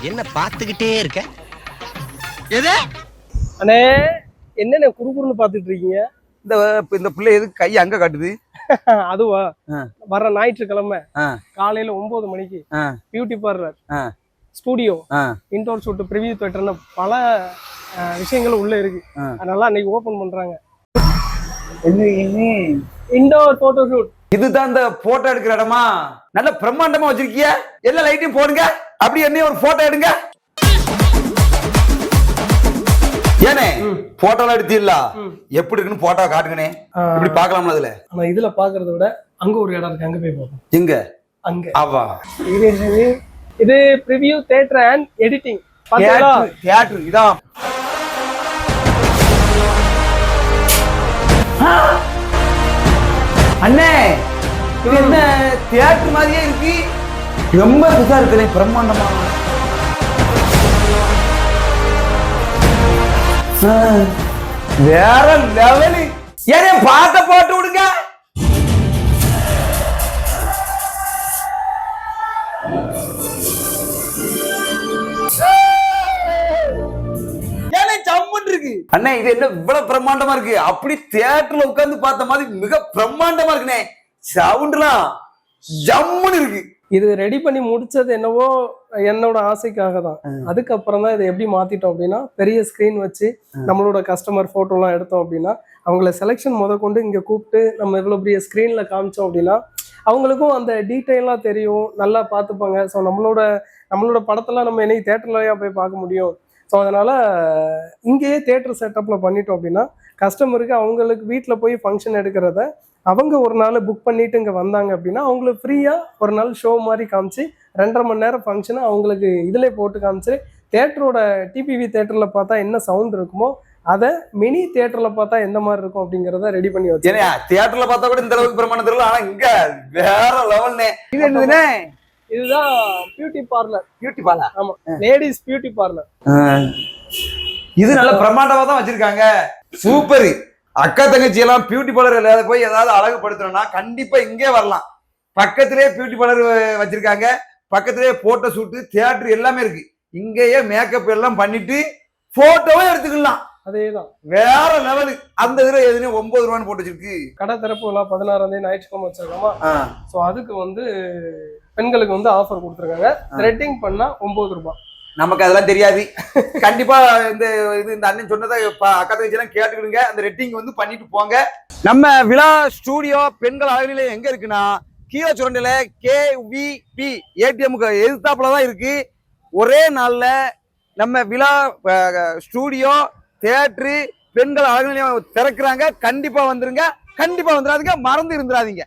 என்ன பாத்துக்கிட்டே இருக்க? எது அண்ணே என்னண்ணே குறுகுறுன்னு பாத்துட்டு இருக்கீங்க? இந்த பிள்ளை எதுக்கு கை அங்க காட்டுது? அதுவா வர ஞாயிற்றுக்கிழமை காலையில 9 மணிக்கு beauty parlour studio indoor shoot preview தியேட்டர்னு பல விஷயங்கள் உள்ள இருக்கு. அதனால அன்னைக்கு ஓபன் பண்றாங்க இன்டோர் போட்டோ ஷூட். இதுதான் இந்த போட்டோ எடுக்கிற இடமா? நல்ல பிரம்மாண்டமா வச்சிருக்கிய. எல்லா லைட்டையும் போடுங்க, அப்படி என்ன ஒரு போட்டோ எடுங்க. ஏனே போட்டோல எடுத்தீங்களா? எப்படி இருக்குன்னு போட்டோ காட்டுங்கனே, இப்படி பார்க்கலாம்ல. அதுல ஆனா இதுல பாக்குறத விட அங்க ஒரு இடம் இருக்கு, அங்க போய் பார்ப்போம். எங்க? அங்க. ஆவா, இது ப்ரிவியூ தியேட்டர் அண்ட் எடிட்டிங். பாத்தீங்களா? தியேட்டர் இதான். அண்ணே இது என்ன தியேட்டர் மாதிரியே இருக்கு. ரொம்ப புதுசா இருக்கு, பிரம்மாண்டமா. வேற லெவலு. ஏனே பாட்ட போட்டு விடுங்க. அண்ணே இது என்ன இவ்வளவு பிரம்மாண்டமா இருக்கு? அப்படி தியேட்டர்ல உட்கார்ந்து பார்த்த மாதிரி மிக பிரம்மாண்டமா இருக்குனே. சவுண்ட்லாம் ஜம்முன்னு இருக்கு. இது ரெடி பண்ணி முடிச்சது என்னவோ என்னோட ஆசைக்காக தான். அதுக்கப்புறம் தான் இதை எப்படி மாத்திட்டோம் அப்படின்னா, பெரிய ஸ்கிரீன் வச்சு நம்மளோட கஸ்டமர் போட்டோலாம் எடுத்தோம் அப்படின்னா அவங்கள செலெக்ஷன் கொண்டு இங்க கூப்பிட்டு நம்ம இவ்வளவு பெரிய ஸ்கிரீன்ல காமிச்சோம் அப்படின்னா அவங்களுக்கும் அந்த டீட்டெயிலா தெரியும், நல்லா பார்த்துப்பாங்க. ஸோ நம்மளோட படத்தெல்லாம் நம்ம என்னைக்கு தேட்டர்லயா போய் பார்க்க முடியும். ஸோ அதனால இங்கேயே தேட்டர் செட்டப்ல பண்ணிட்டோம் அப்படின்னா கஸ்டமருக்கு அவங்களுக்கு வீட்டில் போய் ஃபங்க்ஷன் எடுக்கிறத அவங்க ஒரு நாள் புக் பண்ணிட்டு இங்கே வந்தாங்க அப்படின்னா அவங்களுக்கு ஃப்ரீயாக ஒரு நாள் ஷோ மாதிரி காமிச்சு 2.5 மணி நேரம் ஃபங்க்ஷனை அவங்களுக்கு இதில் போட்டு காமிச்சு தேட்டரோட டிபிவி தேட்டரில் பார்த்தா என்ன சவுண்ட் இருக்குமோ அதை மினி தியேட்டர்ல பார்த்தா எந்த மாதிரி இருக்கும் அப்படிங்கறத ரெடி பண்ணி வச்சு. தியேட்டர்ல பார்த்தா கூட இந்த அளவுக்கு பிரமாணம் தெரியல, ஆனா இங்க வேற லெவல்னே. இது என்னதுனே? இதுதான் பியூட்டி பார்லர். Beauty parlour? ஆமா, லேடிஸ் பியூட்டி பார்லர். இது நல்ல பிரமாண்டமா தான் வச்சிருக்காங்க. சூப்பர். அக்கா தங்கச்சி எல்லாம் பியூட்டி பார்லர் போய் ஏதாவது அழகுபடுத்தணும்னா கண்டிப்பா இங்கே வரலாம். பக்கத்திலே பியூட்டி பார்லர் வச்சிருக்காங்க, பக்கத்திலே போட்டோ ஷூட், தியேட்டர் எல்லாமே இருக்கு. இங்கேயே மேக்கப் எல்லாம் பண்ணிட்டு போட்டோவும் எடுத்துக்கலாம். அதேதான், வேற லெவலு. அந்த இதுல எதுனே 9 ரூபான்னு போட்டு வச்சிருக்கு. கடை திறப்பு 16ஆம் தேதி ஞாயிற்றுக்கிழமை வச்சிருக்கோமா. சோ அதுக்கு பெண்களுக்கு ஆஃபர் கொடுத்துருக்காங்க. த்ரெட்டிங் பண்ணா 9 ரூபாய். நமக்கு அதெல்லாம் தெரியாது. கண்டிப்பா இந்த அண்ணன் சொன்னதை அக்கா தங்கச்சி எல்லாம் கேட்டுக்கிடுங்க. அந்த ரெட்டிங் பண்ணிட்டு போங்க. நம்ம விழா ஸ்டூடியோ பெண்கள் அழகு எங்க இருக்குன்னா கீழே சுரண்டில KVP ATMக்கு எதிர்த்தாப்புலதான் இருக்கு. ஒரே நாள்ல நம்ம விழா ஸ்டூடியோ தியேட்டரு பெண்கள் அழகு நிலையம் திறக்கிறாங்க. கண்டிப்பா வந்துருங்க, கண்டிப்பா வந்துடாதீங்க, மறந்து இருந்துடாதீங்க.